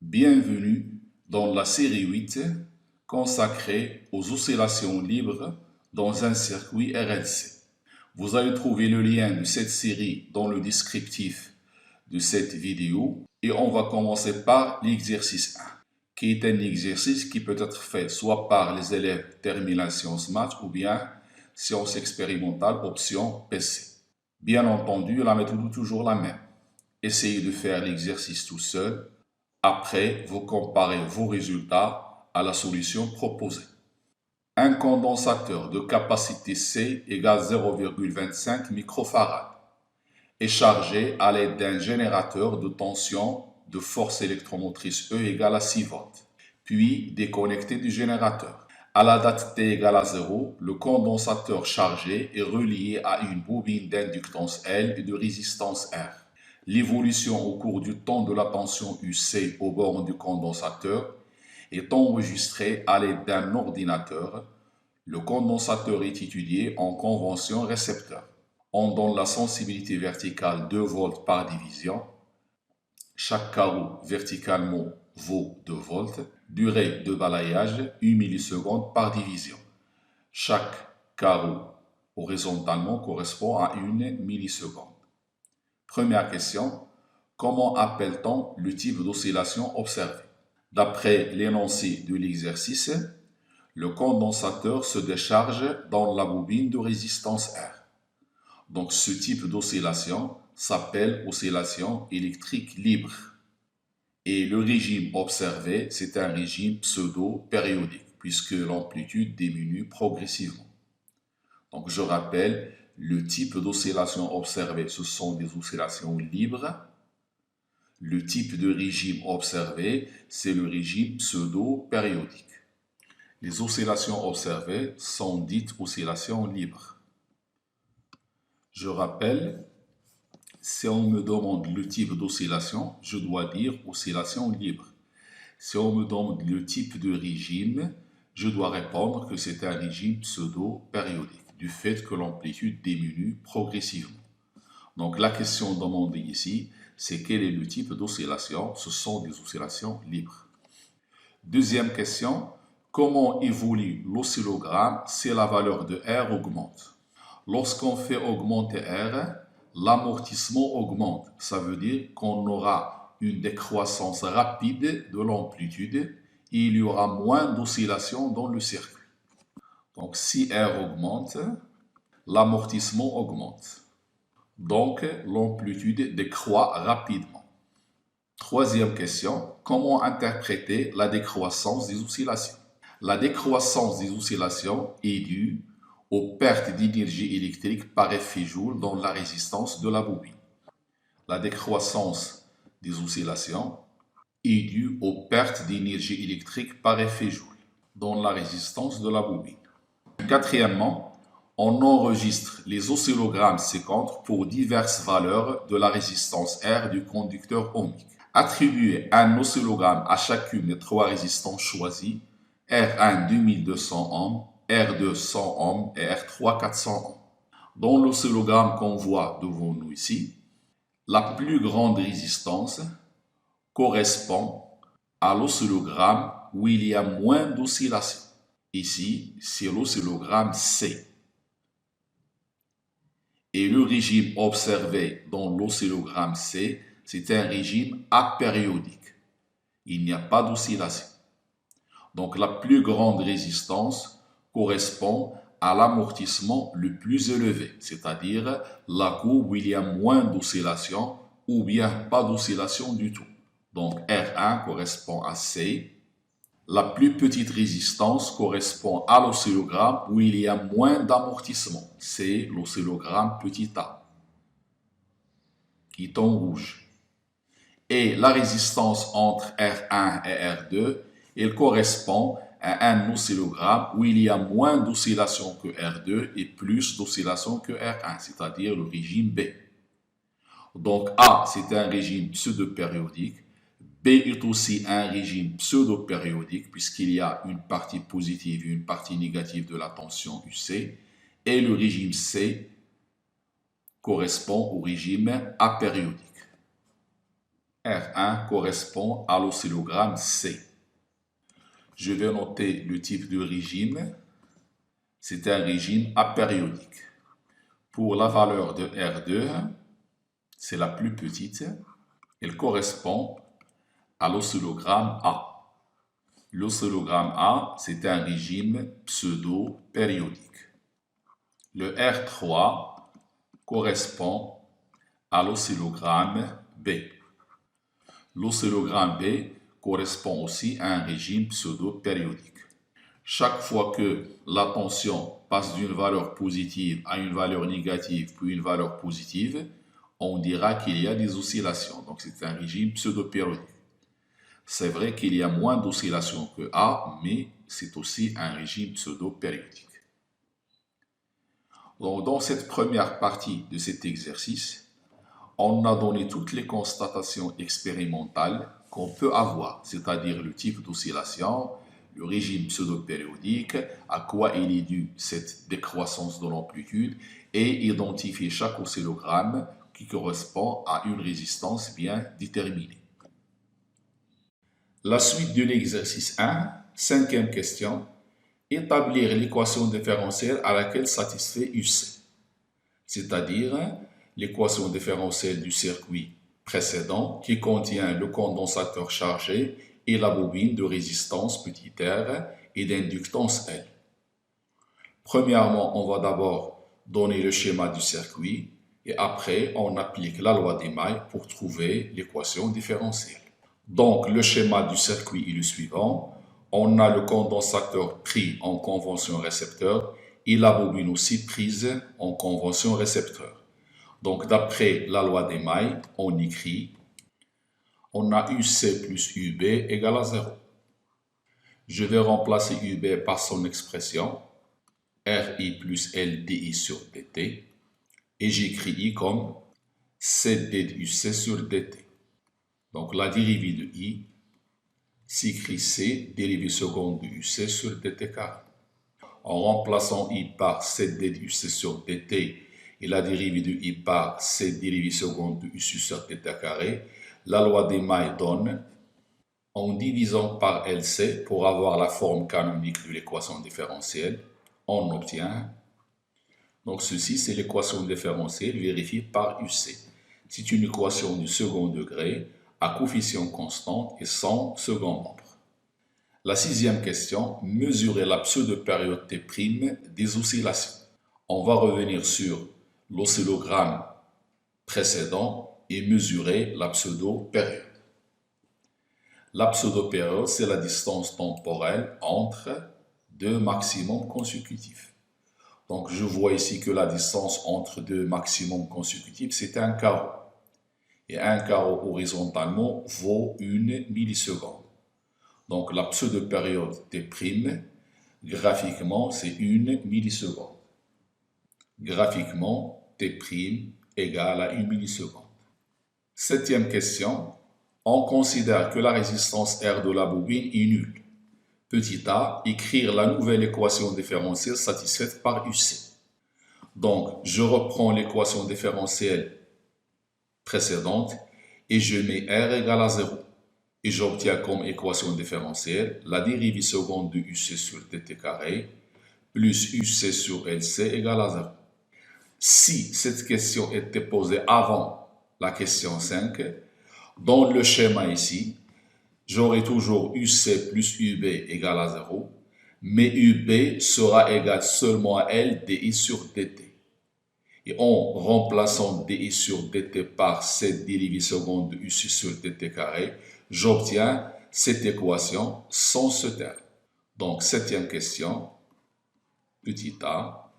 Bienvenue dans la série 8 consacrée aux oscillations libres dans un circuit RLC. Vous allez trouver le lien de cette série dans le descriptif de cette vidéo et on va commencer par l'exercice 1 qui est un exercice qui peut être fait soit par les élèves terminale sciences maths ou bien sciences expérimentales option PC. Bien entendu, la méthode est toujours la même. Essayez de faire l'exercice tout seul. Après, vous comparez vos résultats à la solution proposée. Un condensateur de capacité C égale 0,25 microfarad est chargé à l'aide d'un générateur de tension de force électromotrice E égale à 6 volts, puis déconnecté du générateur. À la date T égale à 0, le condensateur chargé est relié à une bobine d'inductance L et de résistance R. L'évolution au cours du temps de la tension UC aux bornes du condensateur est enregistrée à l'aide d'un ordinateur. Le condensateur est étudié en convention récepteur. On donne la sensibilité verticale 2 volts par division. Chaque carreau verticalement vaut 2 volts. Durée de balayage 1 milliseconde par division. Chaque carreau horizontalement correspond à 1 milliseconde. Première question, comment appelle-t-on le type d'oscillation observé? D'après l'énoncé de l'exercice, le condensateur se décharge dans la bobine de résistance R. Donc ce type d'oscillation s'appelle oscillation électrique libre. Et le régime observé, c'est un régime pseudo-périodique, puisque l'amplitude diminue progressivement. Donc je rappelle, le type d'oscillation observé, ce sont des oscillations libres. Le type de régime observé, c'est le régime pseudo-périodique. Les oscillations observées sont dites oscillations libres. Je rappelle, si on me demande le type d'oscillation, je dois dire oscillation libre. Si on me demande le type de régime, je dois répondre que c'est un régime pseudo-périodique, du fait que l'amplitude diminue progressivement. Donc la question demandée ici, c'est quel est le type d'oscillation? Ce sont des oscillations libres. Deuxième question, comment évolue l'oscillogramme si la valeur de R augmente? Lorsqu'on fait augmenter R, l'amortissement augmente. Ça veut dire qu'on aura une décroissance rapide de l'amplitude et il y aura moins d'oscillations dans le circuit. Donc si R augmente, l'amortissement augmente. Donc l'amplitude décroît rapidement. Troisième question, comment interpréter la décroissance des oscillations? La décroissance des oscillations est due aux pertes d'énergie électrique par effet Joule dans la résistance de la bobine. La décroissance des oscillations est due aux pertes d'énergie électrique par effet Joule dans la résistance de la bobine. Quatrièmement, on enregistre les oscillogrammes séquentres pour diverses valeurs de la résistance R du conducteur ohmique. Attribuez un oscillogramme à chacune des trois résistances choisies, R1 2200 ohms, R2 100 ohms et R3 400 ohms. Dans l'oscillogramme qu'on voit devant nous ici, la plus grande résistance correspond à l'oscillogramme où il y a moins d'oscillations. Ici, c'est l'oscillogramme C. Et le régime observé dans l'oscillogramme C, c'est un régime apériodique. Il n'y a pas d'oscillation. Donc la plus grande résistance correspond à l'amortissement le plus élevé, c'est-à-dire la courbe où il y a moins d'oscillation ou bien pas d'oscillation du tout. Donc R1 correspond à C. La plus petite résistance correspond à l'oscillogramme où il y a moins d'amortissement. C'est l'oscillogramme petit a, qui est en rouge. Et la résistance entre R1 et R2, elle correspond à un oscillogramme où il y a moins d'oscillation que R2 et plus d'oscillation que R1, c'est-à-dire le régime B. Donc A, c'est un régime pseudo-périodique. B est aussi un régime pseudo-périodique puisqu'il y a une partie positive et une partie négative de la tension UC. Et le régime C correspond au régime apériodique. R1 correspond à l'oscillogramme C. Je vais noter le type de régime. C'est un régime apériodique. Pour la valeur de R2, c'est la plus petite, elle correspond à l'oscillogramme A. L'oscillogramme A, c'est un régime pseudo-périodique. Le R3 correspond à l'oscillogramme B. L'oscillogramme B correspond aussi à un régime pseudo-périodique. Chaque fois que la tension passe d'une valeur positive à une valeur négative puis une valeur positive, on dira qu'il y a des oscillations. Donc c'est un régime pseudo-périodique. C'est vrai qu'il y a moins d'oscillations que A, mais c'est aussi un régime pseudo-périodique. Donc dans cette première partie de cet exercice, on a donné toutes les constatations expérimentales qu'on peut avoir, c'est-à-dire le type d'oscillation, le régime pseudo-périodique, à quoi il est dû cette décroissance de l'amplitude, et identifier chaque oscillogramme qui correspond à une résistance bien déterminée. La suite de l'exercice 1, cinquième question, établir l'équation différentielle à laquelle satisfait UC, c'est-à-dire l'équation différentielle du circuit précédent qui contient le condensateur chargé et la bobine de résistance petit r et d'inductance L. Premièrement, on va d'abord donner le schéma du circuit et après on applique la loi des mailles pour trouver l'équation différentielle. Donc le schéma du circuit est le suivant. On a le condensateur pris en convention récepteur et la bobine aussi prise en convention récepteur. Donc d'après la loi des mailles, on écrit, on a UC plus UB égale à 0. Je vais remplacer UB par son expression RI plus LDI sur dt et j'écris I comme CD de UC sur dt. Donc la dérivée de I s'écrit C dérivée seconde de UC sur dt carré. En remplaçant I par CD de UC sur dt et la dérivée de I par C dérivée seconde de UC sur dt carré, la loi des mailles donne, en divisant par LC pour avoir la forme canonique de l'équation différentielle, on obtient, donc ceci c'est l'équation différentielle vérifiée par UC. C'est une équation du second degré à coefficient constant et sans second membre. La sixième question, mesurer la pseudo-période T' des oscillations. On va revenir sur l'oscillogramme précédent et mesurer la pseudo-période. La pseudo-période, c'est la distance temporelle entre deux maximums consécutifs. Donc, je vois ici que la distance entre deux maximums consécutifs, c'est un carreau. Et un carreau horizontalement vaut 1 milliseconde. Donc, la pseudo-période T', graphiquement, c'est 1 milliseconde. Graphiquement, T' égale à 1 milliseconde. Septième question. On considère que la résistance R de la bobine est nulle. Petit a, écrire la nouvelle équation différentielle satisfaite par UC. Donc, je reprends l'équation différentielle précédente et je mets R égale à 0. Et j'obtiens comme équation différentielle la dérivée seconde de UC sur dt carré plus UC sur LC égale à 0. Si cette question était posée avant la question 5, dans le schéma ici, j'aurai toujours UC plus UB égale à 0, mais UB sera égal seulement à L dI sur dt. Et en remplaçant dI sur dt par cette dérivée seconde de UC sur dt carré, j'obtiens cette équation sans ce terme. Donc, septième question, petit a,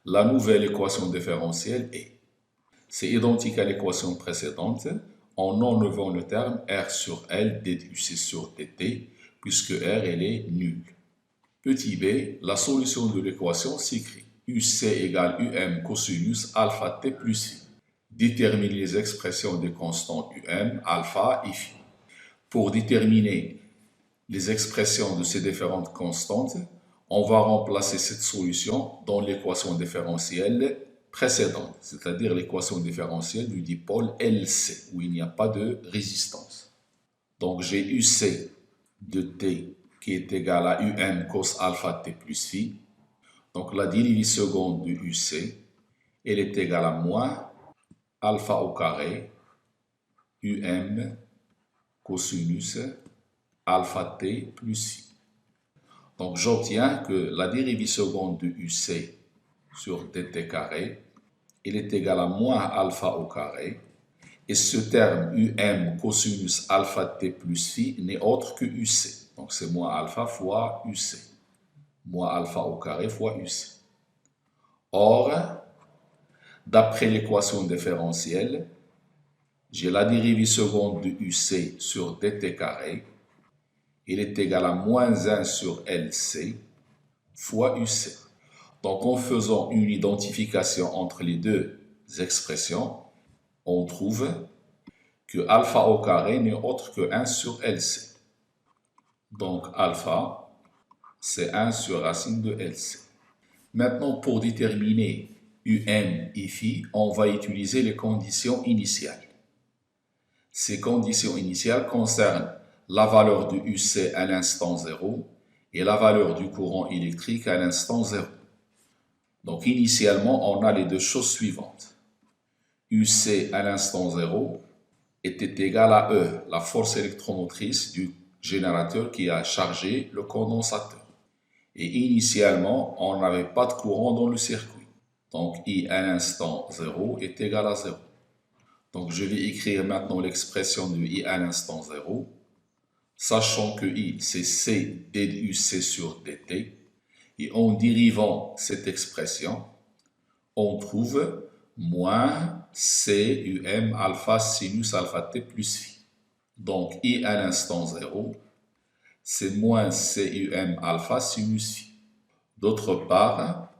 la nouvelle équation différentielle est. C'est identique à l'équation précédente en enlevant le terme R sur L d'UC sur dt, puisque R elle est nulle. Petit b, la solution de l'équation s'écrit UC égale UM cosinus alpha t plus phi. Déterminer les expressions des constantes UM, alpha et phi. Pour déterminer les expressions de ces différentes constantes, on va remplacer cette solution dans l'équation différentielle précédente, c'est-à-dire l'équation différentielle du dipôle LC, où il n'y a pas de résistance. Donc j'ai UC de T qui est égal à UM cos alpha T plus phi. Donc la dérivée seconde de UC, elle est égale à moins alpha au carré UM cosinus alpha T plus phi. Donc j'obtiens que la dérivée seconde de UC sur dt carré, elle est égale à moins alpha au carré. Et ce terme cosinus alpha t plus phi n'est autre que UC. Donc c'est moins alpha fois UC. Moins alpha au carré fois UC. Or, d'après l'équation différentielle, j'ai la dérivée seconde de UC sur dt carré. Elle est égale à moins 1 sur LC fois UC. Donc en faisant une identification entre les deux expressions, on trouve que alpha au carré n'est autre que 1 sur LC. Donc alpha, c'est 1 sur racine de LC. Maintenant, pour déterminer UM et phi, on va utiliser les conditions initiales. Ces conditions initiales concernent la valeur de UC à l'instant 0 et la valeur du courant électrique à l'instant 0. Donc initialement, on a les deux choses suivantes. UC à l'instant 0 était égal à E, la force électromotrice du générateur qui a chargé le condensateur. Et initialement, on n'avait pas de courant dans le circuit. Donc I à l'instant 0 est égal à 0. Donc je vais écrire maintenant l'expression de I à l'instant 0, sachant que I c'est C duc sur dt. Et en dérivant cette expression, on trouve moins C alpha sinus alpha t plus phi. Donc I à l'instant 0, c'est moins C alpha sinus phi. D'autre part,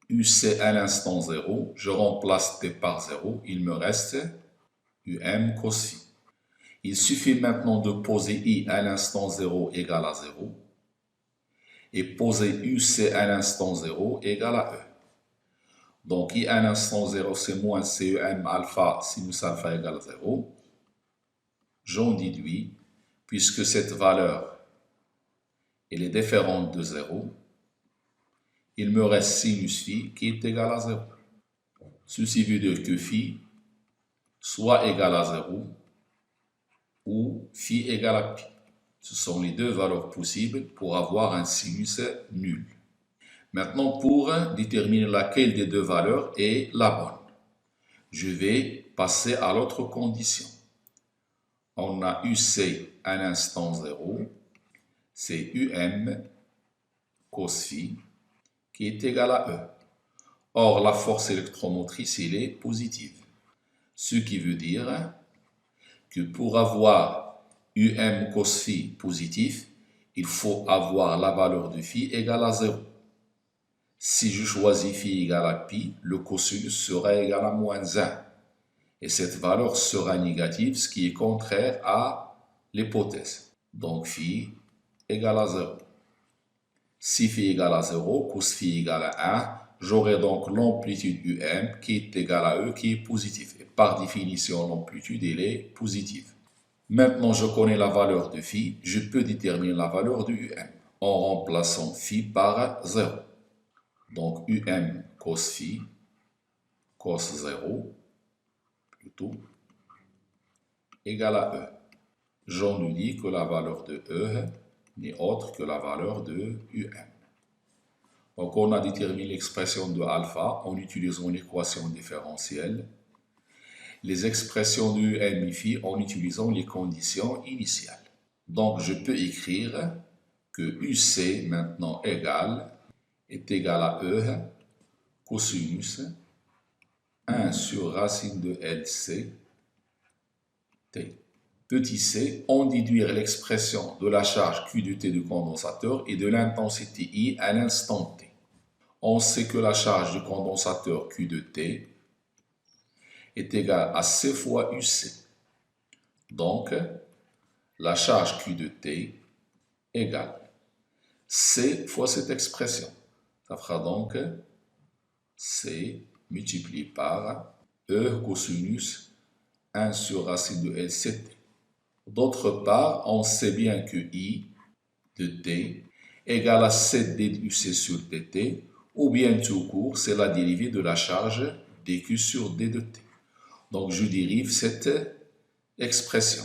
UC à l'instant 0, je remplace T par 0, il me reste cos phi. Il suffit maintenant de poser I à l'instant 0 égale à 0 et poser UC à l'instant 0 égale à E. Donc I à l'instant 0, c'est moins CEM alpha sinus alpha égale 0. J'en déduis, puisque cette valeur elle est différente de 0, il me reste sinus phi qui est égal à 0. Ceci veut dire que phi soit égal à 0 ou phi égal à pi. Ce sont les deux valeurs possibles pour avoir un sinus nul. Maintenant, pour déterminer laquelle des deux valeurs est la bonne, je vais passer à l'autre condition. On a UC à l'instant 0, c'est cos phi qui est égal à E. Or, la force électromotrice, elle est positive. Ce qui veut dire que pour avoir cos phi positif, il faut avoir la valeur de phi égale à 0. Si je choisis phi égale à pi, le cosinus sera égal à moins 1. Et cette valeur sera négative, ce qui est contraire à l'hypothèse. Donc phi égale à 0. Si phi égale à 0, cos phi égale à 1, j'aurai donc l'amplitude qui est égale à E qui est positive. Et par définition, l'amplitude elle est positive. Maintenant, je connais la valeur de phi, je peux déterminer la valeur de en remplaçant phi par 0. Donc cos phi, cos 0, plutôt, égale à E. J'en dis que la valeur de E n'est autre que la valeur de Donc on a déterminé l'expression de alpha en utilisant l'équation différentielle, les expressions de et phi en utilisant les conditions initiales. Donc je peux écrire que UC maintenant est égal à E cosinus 1 sur racine de LC T. Petit c, on déduire l'expression de la charge Q de T du condensateur et de l'intensité I à l'instant T. On sait que la charge du condensateur Q de T est égale à C fois UC. Donc, la charge Q de T égale C fois cette expression. Ça fera donc C multiplié par E cosinus 1 sur racine de LCT. D'autre part, on sait bien que I de t égale à 7D du C sur dt, ou bien tout court, c'est la dérivée de la charge dQ sur D de t. Donc je dérive cette expression.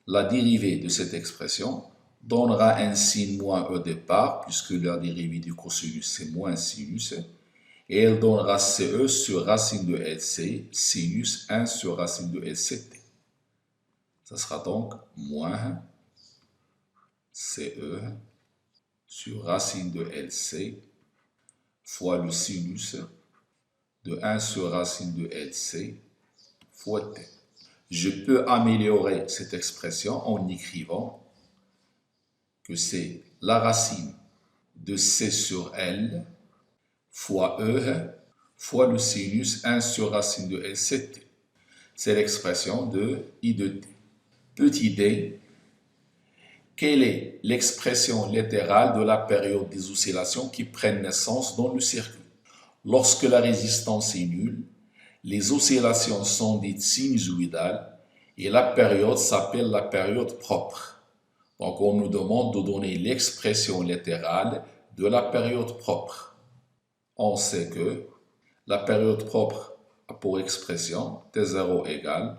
La dérivée de cette expression donnera un signe moins au départ, puisque la dérivée du cosinus c'est moins sinus, et elle donnera CE sur racine de LC, sinus 1 sur racine de LCT. Ça sera donc moins CE sur racine de LC fois le sinus de 1 sur racine de LC fois T. Je peux améliorer cette expression en écrivant que c'est la racine de C sur L fois E fois le sinus 1 sur racine de LCT. C'est l'expression de I de T. Petit d, quelle est l'expression littérale de la période des oscillations qui prennent naissance dans le circuit? Lorsque la résistance est nulle, les oscillations sont dites sinusoïdales et la période s'appelle la période propre. Donc on nous demande de donner l'expression littérale de la période propre. On sait que la période propre a pour expression T0 égale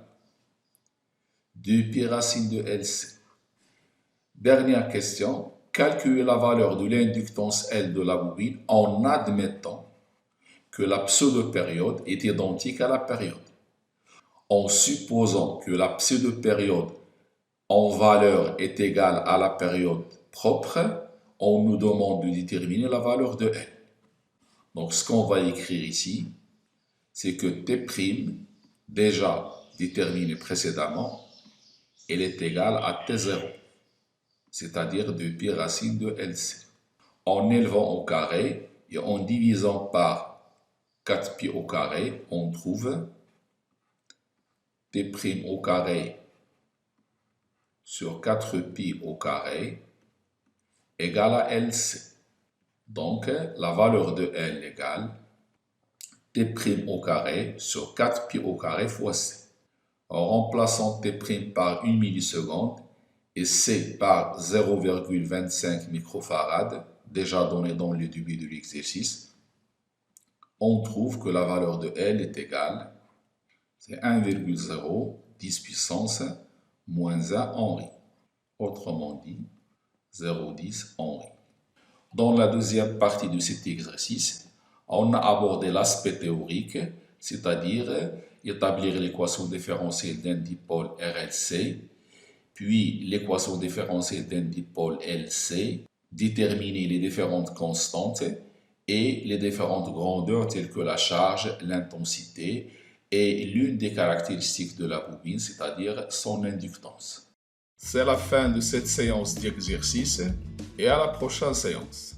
2π racine de LC. Dernière question, calculer la valeur de l'inductance L de la bobine en admettant que la pseudo-période est identique à la période. En supposant que la pseudo-période en valeur est égale à la période propre, on nous demande de déterminer la valeur de L. Donc ce qu'on va écrire ici, c'est que T', déjà déterminé précédemment, elle est égale à T0, c'est-à-dire 2π racine de LC. En élevant au carré et en divisant par 4π au carré, on trouve T' au carré sur 4π au carré égale à LC. Donc, la valeur de L égale T' au carré sur 4π au carré fois C. En remplaçant T' par 1 milliseconde et C par 0,25 microfarad, déjà donné dans le début de l'exercice, on trouve que la valeur de L est égale, c'est 1,0 10 puissance moins 1 Henri. Autrement dit, 0,10 Henri. Dans la deuxième partie de cet exercice, on a abordé l'aspect théorique, c'est-à-dire établir l'équation différentielle d'un dipôle RLC, puis l'équation différentielle d'un dipôle LC, déterminer les différentes constantes et les différentes grandeurs telles que la charge, l'intensité et l'une des caractéristiques de la bobine, c'est-à-dire son inductance. C'est la fin de cette séance d'exercice et à la prochaine séance.